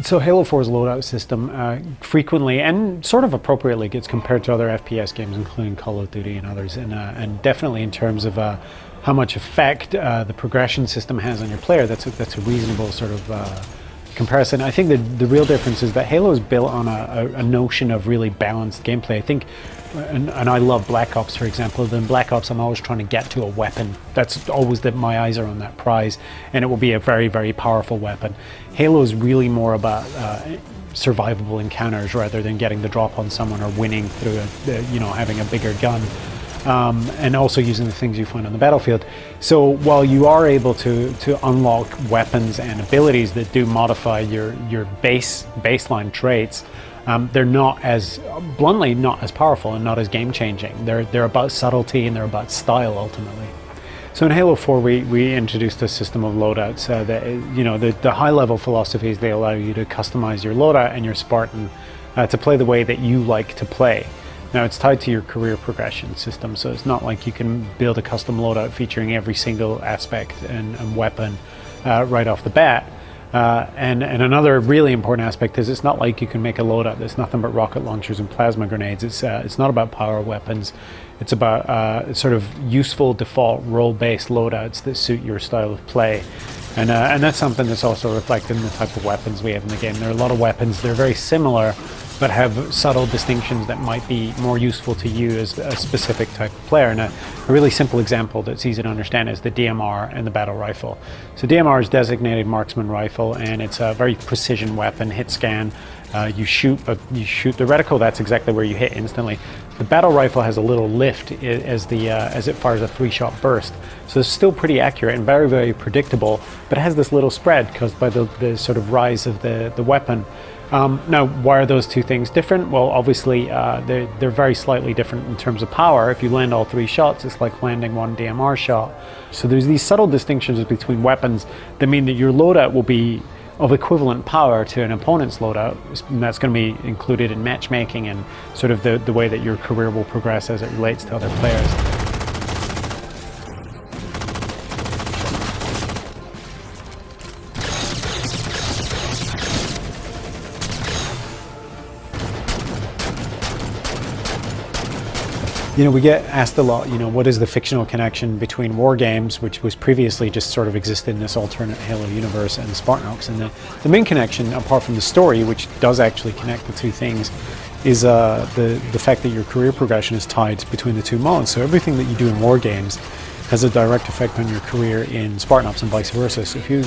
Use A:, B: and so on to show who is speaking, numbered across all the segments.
A: So Halo 4's loadout system frequently and sort of appropriately gets compared to other FPS games, including Call of Duty and others, and definitely in terms of how much effect the progression system has on your player. That's a reasonable sort of comparison. I think the real difference is that Halo is built on a notion of really balanced gameplay. I think, and I love Black Ops, for example. In Black Ops, I'm always trying to get to a weapon. That's always that my eyes are on that prize, and it will be a very, very powerful weapon. Halo is really more about survivable encounters rather than getting the drop on someone or winning through having a bigger gun. And also using the things you find on the battlefield. So while you are able to unlock weapons and abilities that do modify your baseline traits, they're not as bluntly not as powerful and not as game-changing. They're about subtlety and they're about style ultimately. So in Halo 4 we introduced a system of loadouts that the high-level philosophies. They allow you to customize your loadout and your Spartan to play the way that you like to play. Now it's tied to your career progression system, so it's not like you can build a custom loadout featuring every single aspect and weapon right off the bat. And another really important aspect is it's not like you can make a loadout that's nothing but rocket launchers and plasma grenades. It's not about power weapons. It's about sort of useful default role-based loadouts that suit your style of play. And that's something that's also reflected in the type of weapons we have in the game. There are a lot of weapons, they're very similar, but have subtle distinctions that might be more useful to you as a specific type of player. And a really simple example that's easy to understand is the DMR and the battle rifle. So DMR is designated marksman rifle, and it's a very precision weapon, hit scan. You shoot the reticle, that's exactly where you hit instantly. The battle rifle has a little lift as it fires a 3-shot burst. So it's still pretty accurate and very, very predictable, but it has this little spread caused by the sort of rise of the weapon. Now, why are those two things different? Well, obviously, they're very slightly different in terms of power. If you land all 3 shots, it's like landing 1 DMR shot. So there's these subtle distinctions between weapons that mean that your loadout will be of equivalent power to an opponent's loadout, and that's going to be included in matchmaking and sort of the way that your career will progress as it relates to other players. We get asked a lot, what is the fictional connection between war games, which was previously just sort of existed in this alternate Halo universe, and Spartan Ops? And the main connection, apart from the story, which does actually connect the two things, is the fact that your career progression is tied between the two modes. So everything that you do in war games has a direct effect on your career in Spartan Ops and vice versa. So if you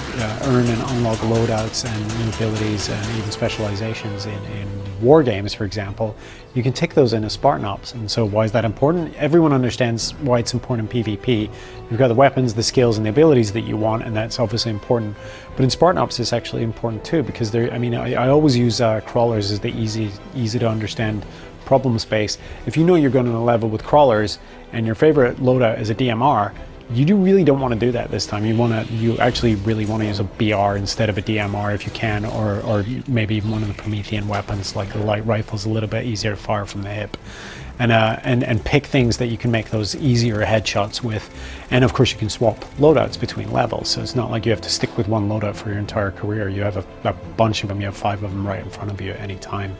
A: earn and unlock loadouts and new abilities and even specializations in war games, for example, you can take those into Spartan Ops. And so why is that important? Everyone understands why it's important in PvP. You've got the weapons, the skills, and the abilities that you want, and that's obviously important. But in Spartan Ops, it's actually important too, because I always use crawlers as the easy to understand problem space. If you know you're going to level with crawlers and your favorite loadout is a DMR, you really don't want to do that this time. You actually really want to use a BR instead of a DMR if you can, or maybe even one of the Promethean weapons like the light rifle is a little bit easier to fire from the hip. And pick things that you can make those easier headshots with. And of course you can swap loadouts between levels, so it's not like you have to stick with one loadout for your entire career. You have a bunch of them, you have 5 of them right in front of you at any time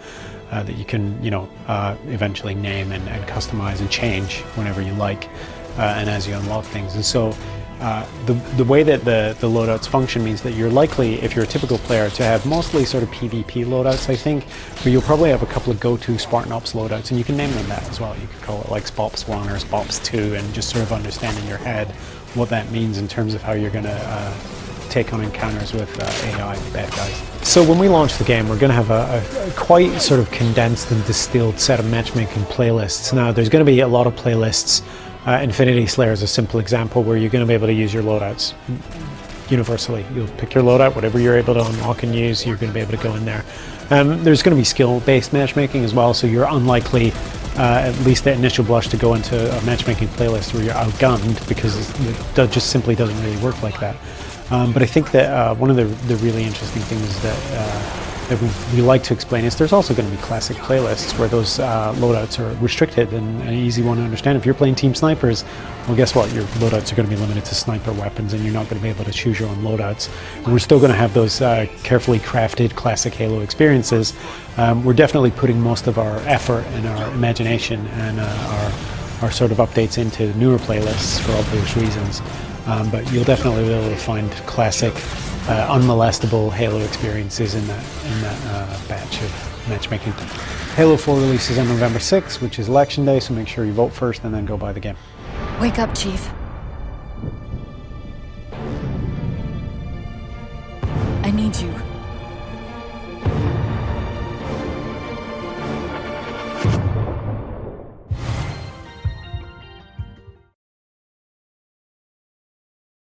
A: that you can eventually name and customize and change whenever you like, and as you unlock things. And so the way that the loadouts function means that you're likely, if you're a typical player, to have mostly sort of PvP loadouts, I think, but you'll probably have a couple of go-to Spartan Ops loadouts, and you can name them that as well. You could call it like SPOPS 1 or SPOPS 2, and just sort of understand in your head what that means in terms of how you're going to take on encounters with AI, bad guys. So when we launch the game, we're going to have a quite sort of condensed and distilled set of matchmaking playlists. Now, there's going to be a lot of playlists. Infinity Slayer is a simple example where you're going to be able to use your loadouts universally. You'll pick your loadout, whatever you're able to unlock and use, you're going to be able to go in there. There's going to be skill-based matchmaking as well, so you're unlikely, at least at initial blush, to go into a matchmaking playlist where you're outgunned, because it just simply doesn't really work like that. But I think that one of the really interesting things that that we like to explain is there's also going to be classic playlists where those loadouts are restricted and an easy one to understand. If you're playing Team Snipers, well, guess what? Your loadouts are going to be limited to sniper weapons, and you're not going to be able to choose your own loadouts. And we're still going to have those carefully crafted classic Halo experiences. We're definitely putting most of our effort and our imagination and our sort of updates into newer playlists for obvious reasons. But you'll definitely be able to find classic, unmolestable Halo experiences in that batch of matchmaking. Halo 4 releases on November 6th, which is Election Day, so make sure you vote first and then go buy the game.
B: Wake up, Chief.